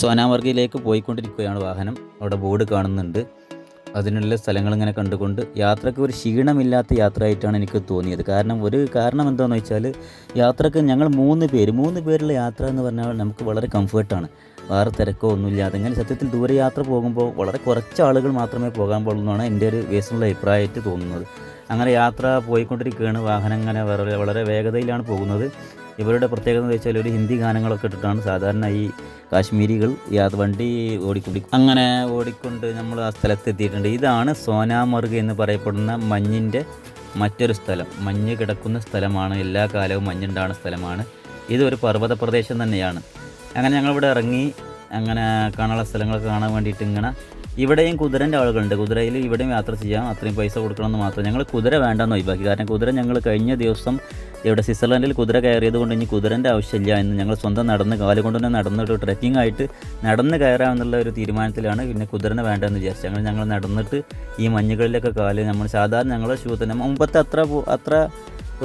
സോനാമർഗിലേക്ക് പോയിക്കൊണ്ടിരിക്കുകയാണ് വാഹനം. അവിടെ ബോർഡ് കാണുന്നുണ്ട്. അതിനുള്ള സ്ഥലങ്ങളിങ്ങനെ കണ്ടുകൊണ്ട് യാത്രയ്ക്ക് ഒരു ക്ഷീണമില്ലാത്ത യാത്രയായിട്ടാണ് എനിക്ക് തോന്നിയത്. കാരണം എന്താണെന്ന് വെച്ചാൽ യാത്രയ്ക്ക് ഞങ്ങൾ മൂന്ന് പേരുള്ള യാത്ര എന്ന് പറഞ്ഞാൽ നമുക്ക് വളരെ കംഫേർട്ടാണ്. വേറെ തിരക്കോ ഒന്നുമില്ലാതെ ഇങ്ങനെ സത്യത്തിൽ ദൂരയാത്ര പോകുമ്പോൾ വളരെ കുറച്ച് ആളുകൾ മാത്രമേ പോകാൻ പാടുള്ളൂ എൻ്റെ ഒരു ബേസിലുള്ള അഭിപ്രായമായിട്ട് തോന്നുന്നത്. അങ്ങനെ യാത്ര പോയിക്കൊണ്ടിരിക്കുകയാണ്. വാഹനം ഇങ്ങനെ വളരെ വേഗതയിലാണ് പോകുന്നത്. ഇവരുടെ പ്രത്യേകത എന്ന് വെച്ചാൽ ഒരു ഹിന്ദി ഗാനങ്ങളൊക്കെ ഇട്ടിട്ടാണ് സാധാരണ ഈ കാശ്മീരികൾ വണ്ടി ഓടിക്കൊണ്ട് നമ്മൾ ആ സ്ഥലത്തെത്തിയിട്ടുണ്ട്. ഇതാണ് സോനാമർഗ് എന്ന് പറയപ്പെടുന്ന മഞ്ഞിൻ്റെ മറ്റൊരു സ്ഥലം. മഞ്ഞ് കിടക്കുന്ന സ്ഥലമാണ്. എല്ലാ കാലവും മഞ്ഞുണ്ടാകുന്ന സ്ഥലമാണ്. ഇതൊരു പർവ്വത പ്രദേശം തന്നെയാണ്. അങ്ങനെ ഞങ്ങളിവിടെ ഇറങ്ങി അങ്ങനെ കാണാനുള്ള സ്ഥലങ്ങളൊക്കെ കാണാൻ വേണ്ടിയിട്ട് ഇങ്ങനെ ഇവിടെയും കുതിരൻ്റെ ആളുകളുണ്ട്. കുതിരയിൽ ഇവിടെയും യാത്ര ചെയ്യാം. അത്രയും പൈസ കൊടുക്കണമെന്ന് മാത്രം. ഞങ്ങൾ കുതിര വേണ്ടെന്ന് ഒഴിവാക്കി. കാരണം കുതിര ഞങ്ങൾ കഴിഞ്ഞ ദിവസം ഇവിടെ സ്വിറ്റ്സർലൻഡിൽ കുതിര കയറിയത് കൊണ്ട് ഇനി കുതിരൻ്റെ ആവശ്യമില്ല എന്ന് ഞങ്ങൾ സ്വന്തം കാലുകൊണ്ട് തന്നെ നടന്നിട്ട് ട്രെക്കിംഗ് ആയിട്ട് നടന്ന് കയറാമെന്നുള്ള ഒരു തീരുമാനത്തിലാണ് പിന്നെ കുതിരനെ വേണ്ടതെന്ന് വിചാരിച്ചു. ഞങ്ങൾ നടന്നിട്ട് ഈ മഞ്ഞുകളിലൊക്കെ നമ്മൾ സാധാരണ ഞങ്ങളുടെ ഷൂ തന്നെ മുമ്പത്തെ അത്ര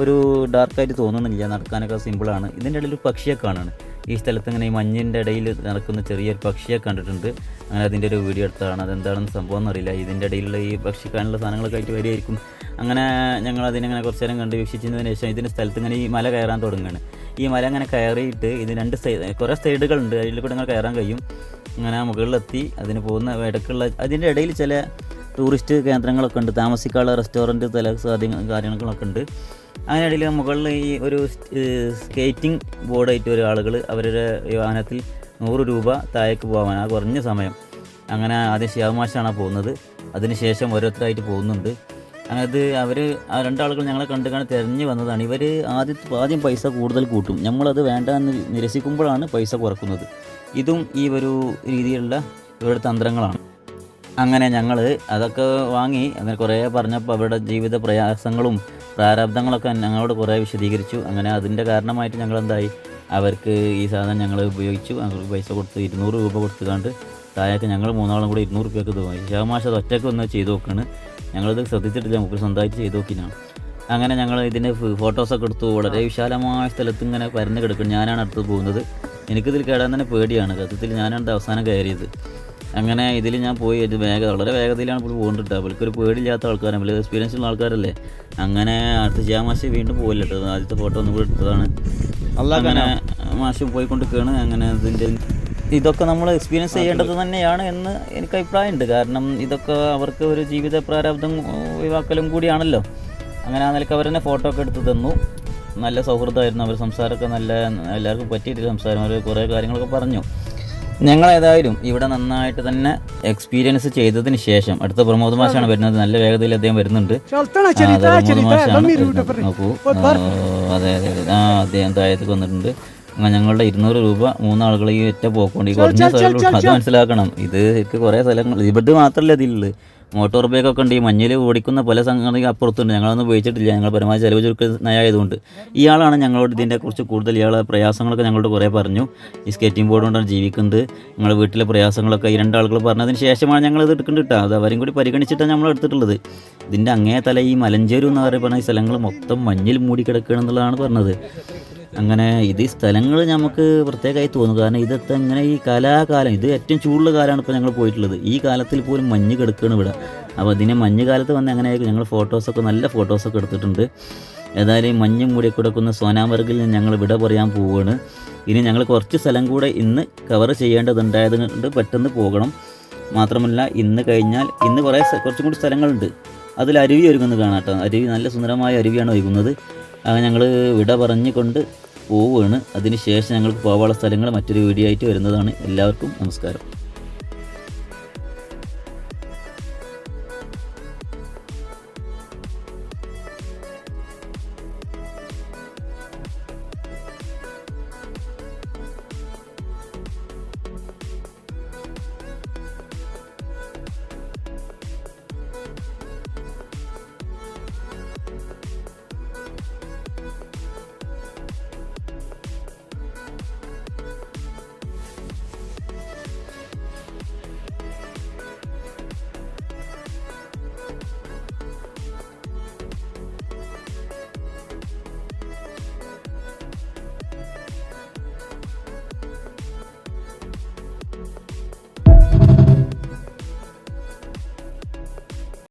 ഒരു ഡാർക്കായിട്ട് തോന്നുന്നില്ല. നടക്കാനൊക്കെ സിമ്പിളാണ്. ഇതിൻ്റെ ഇടയിൽ ഒരു പക്ഷിയെ കാണാണ്. ഈ സ്ഥലത്ത് ഇങ്ങനെ ഈ മഞ്ഞിൻ്റെ ഇടയിൽ നടക്കുന്ന ചെറിയൊരു പക്ഷിയെ കണ്ടിട്ടുണ്ട്. അങ്ങനെ അതിൻ്റെ ഒരു വീഡിയോ എടുത്തതാണ്. അതെന്താണെന്ന് സംഭവം എന്നറിയില്ല. ഇതിൻ്റെ ഇടയിലുള്ള ഈ പക്ഷി കാണാനുള്ള സാധനങ്ങളൊക്കെ ആയിട്ട് വരികയായിരിക്കും. അങ്ങനെ ഞങ്ങൾ അതിനങ്ങനെ കുറച്ച് നേരം കണ്ട് വീക്ഷിച്ചതിന് ശേഷം ഇതിൻ്റെ സ്ഥലത്ത് ഇങ്ങനെ ഈ മല കയറാൻ തുടങ്ങുകയാണ്. ഈ മല അങ്ങനെ കയറിയിട്ട് ഇത് കുറേ സൈഡുകളുണ്ട്. അതിൽ കൂടെ ഇങ്ങനെ കയറാൻ കഴിയും. അങ്ങനെ മുകളിലെത്തി അതിന് പോകുന്ന ഇടയ്ക്കുള്ള അതിൻ്റെ ഇടയിൽ ചില ടൂറിസ്റ്റ് കേന്ദ്രങ്ങളൊക്കെ ഉണ്ട്. താമസിക്കാനുള്ള റെസ്റ്റോറൻറ്റ് കാര്യങ്ങളൊക്കെ ഉണ്ട്. അതിനിടയിൽ മുകളിൽ ഈ ഒരു സ്കേറ്റിംഗ് ബോർഡായിട്ട് ഒരു ആളുകൾ അവരുടെ വാഹനത്തിൽ 100 രൂപ താഴേക്ക് പോകാൻ ആ കുറഞ്ഞ സമയം. അങ്ങനെ ആദ്യം ശിവമാഷാണ് പോകുന്നത്. അതിനുശേഷം ഓരോരുത്തരായിട്ട് പോകുന്നുണ്ട്. അങ്ങനെ അവർ ആ രണ്ടാളുകൾ ഞങ്ങളെ കണ്ടുകാണ് തിരഞ്ഞു വന്നതാണ്. ഇവർ ആദ്യം പൈസ കൂടുതൽ കൂട്ടും. നമ്മളത് വേണ്ട എന്ന് നിരസിക്കുമ്പോഴാണ് പൈസ കുറക്കുന്നത്. ഇതും ഈ ഒരു രീതിയിലുള്ള ഇവരുടെ തന്ത്രങ്ങളാണ്. അങ്ങനെ ഞങ്ങൾ അതൊക്കെ വാങ്ങി അങ്ങനെ കുറേ പറഞ്ഞപ്പോൾ അവരുടെ ജീവിത പ്രയാസങ്ങളും പ്രാരാബ്ദങ്ങളൊക്കെ ഞങ്ങളോട് കുറേ വിശദീകരിച്ചു. അങ്ങനെ അതിൻ്റെ കാരണമായിട്ട് ഞങ്ങളെന്തായി അവർക്ക് ഈ സാധനം ഞങ്ങൾ ഉപയോഗിച്ചു. അവർക്ക് പൈസ കൊടുത്ത് 200 രൂപ കൊടുത്തുകൊണ്ട് താഴേക്ക് ഞങ്ങൾ മൂന്നാളും കൂടി 200 രൂപയ്ക്ക് തോന്നി. ശിവമാഷ അത് ഒറ്റയ്ക്ക് ഒന്ന് ചെയ്ത് നോക്കുകയാണ്. ഞങ്ങളത് ശ്രദ്ധിച്ചിട്ടില്ല. നമുക്ക് സ്വന്തമായിട്ട് ചെയ്ത് നോക്കിനാണ്. അങ്ങനെ ഞങ്ങൾ ഇതിൻ്റെ ഫോട്ടോസൊക്കെ എടുത്തു. വളരെ വിശാലമായ സ്ഥലത്ത് ഇങ്ങനെ പരന്ന് കിടക്കും. ഞാനാണ് അടുത്ത് പോകുന്നത്. എനിക്കിതിൽ കയറാൻ തന്നെ പേടിയാണ്. സത്യത്തിൽ ഞാനാണ് അവസാനം കയറിയത്. അങ്ങനെ ഇതിൽ ഞാൻ പോയി വളരെ വേഗതയിലാണ് ഇപ്പോൾ പോകുന്നുണ്ട്. അവർക്കൊരു പേടിയില്ലാത്ത ആൾക്കാരാണ്. വലിയ എക്സ്പീരിയൻസ് ഉള്ള ആൾക്കാരല്ലേ. അങ്ങനെ അടുത്ത ശിവമാഷി വീണ്ടും പോയില്ല കേട്ടോ. ആദ്യത്തെ ഫോട്ടോ ഒന്നും കൂടി എടുത്തതാണ്. അങ്ങനെ മാഷ് പോയിക്കൊണ്ടിരിക്കുകയാണ്. അങ്ങനെ ഇതൊക്കെ നമ്മൾ എക്സ്പീരിയൻസ് ചെയ്യേണ്ടത് തന്നെയാണ് എന്ന് എനിക്ക് അഭിപ്രായമുണ്ട്. കാരണം ഇതൊക്കെ അവർക്ക് ഒരു ജീവിത പ്രാരാബ്ദം ഒഴിവാക്കലും കൂടിയാണല്ലോ. അങ്ങനെ ആ നിലയ്ക്ക് അവർ തന്നെ ഫോട്ടോ ഒക്കെ എടുത്ത് തന്നു. നല്ല സൗഹൃദമായിരുന്നു. അവർ സംസാരമൊക്കെ എല്ലാവർക്കും പറ്റിയിട്ട് സംസാരം. അവർ കുറേ കാര്യങ്ങളൊക്കെ പറഞ്ഞു. ഞങ്ങളേതായാലും ഇവിടെ നന്നായിട്ട് തന്നെ എക്സ്പീരിയൻസ് ചെയ്തതിന് ശേഷം അടുത്ത പ്രമോദ് മാഷാണ് വരുന്നത്. നല്ല വേഗതയിൽ അദ്ദേഹം വരുന്നുണ്ട്. പ്രമോദ് മാഷാണ്. നോക്കൂ, അതെ അദ്ദേഹം താഴത്തേക്ക് വന്നിട്ടുണ്ട്. ഞങ്ങളുടെ 200 രൂപ 3 ആളുകൾ ഈ ഒറ്റ പോക്കൊണ്ട് ഈ കുറഞ്ഞ സ്ഥലം അത് മനസ്സിലാക്കണം. ഇത് കുറേ സ്ഥലങ്ങൾ ഇവിടെ മാത്രമല്ല ഇതിലുള്ളത്. മോട്ടോർ ബൈക്കൊക്കെ ഉണ്ട്. ഈ മഞ്ഞിൽ ഓടിക്കുന്ന പല സംഘടനകൾ അപ്പുറത്തുണ്ട്. ഞങ്ങളൊന്നും ഉപയോഗിച്ചിട്ടില്ല. ഞങ്ങൾ പരമാവധി ചിലവ് ചുരുക്കുന്നതായതുകൊണ്ട്. ഇയാളാണ് ഞങ്ങളോട് ഇതിനെക്കുറിച്ച് കൂടുതൽ ഇയാളെ പ്രയാസങ്ങളൊക്കെ ഞങ്ങളോട് കുറേ പറഞ്ഞു. ഈ സ്കേറ്റിംഗ് ബോർഡ് കൊണ്ടാണ് ജീവിക്കുന്നത്. ഞങ്ങളുടെ വീട്ടിലെ പ്രയാസങ്ങളൊക്കെ ഈ 2 ആളുകൾ പറഞ്ഞതിന് ശേഷമാണ് ഞങ്ങളിത് എടുക്കേണ്ടത് കേട്ടോ. അത് അവരും കൂടി പരിഗണിച്ചിട്ടാണ് നമ്മൾ എടുത്തിട്ടുള്ളത്. ഇതിൻ്റെ അങ്ങേ തല ഈ മലഞ്ചേരു എന്ന് പറയുന്ന ഈ സ്ഥലങ്ങൾ മൊത്തം മഞ്ഞിൽ മൂടി കിടക്കുകയാണെന്നുള്ളതാണ് പറഞ്ഞത്. അങ്ങനെ ഇത് ഈ സ്ഥലങ്ങൾ നമുക്ക് പ്രത്യേകമായി തോന്നും. കാരണം ഇതൊക്കെ ഇങ്ങനെ ഈ കാലാകാലം ഇത് ഏറ്റവും ചൂടുള്ള കാലമാണ് ഇപ്പോൾ ഞങ്ങൾ പോയിട്ടുള്ളത്. ഈ കാലത്തിൽ പോലും മഞ്ഞ് കിടക്കുകയാണ് ഇവിടെ. അപ്പോൾ ഇതിനെ മഞ്ഞ് കാലത്ത് വന്ന് അങ്ങനെയായിരിക്കും. ഞങ്ങൾ നല്ല ഫോട്ടോസൊക്കെ എടുത്തിട്ടുണ്ട്. ഏതായാലും മഞ്ഞ് മൂടി കിടക്കുന്ന സോനാമർഗിൽ ഞങ്ങൾ വിട പറയാൻ പോവുകയാണ്. ഇനി ഞങ്ങൾ കുറച്ച് സ്ഥലം കൂടെ ഇന്ന് കവർ ചെയ്യേണ്ടതുണ്ടായത് കൊണ്ട് പെട്ടെന്ന് പോകണം. മാത്രമല്ല ഇന്ന് കഴിഞ്ഞാൽ കുറച്ചും കൂടി സ്ഥലങ്ങളുണ്ട്. അതിൽ അരുവി ഒരുങ്ങുന്നത് കാണാം കേട്ടോ. അരുവി നല്ല സുന്ദരമായ അരുവിയാണ് ഒരുങ്ങുന്നത്. അങ്ങനെ ഞങ്ങൾ വിട പറഞ്ഞുകൊണ്ട് പോവുകയാണ്. അതിന് ശേഷം ഞങ്ങൾക്ക് പോകാനുള്ള സ്ഥലങ്ങൾ മറ്റൊരു വീഡിയോ ആയിട്ട് വരുന്നതാണ്. എല്ലാവർക്കും നമസ്കാരം.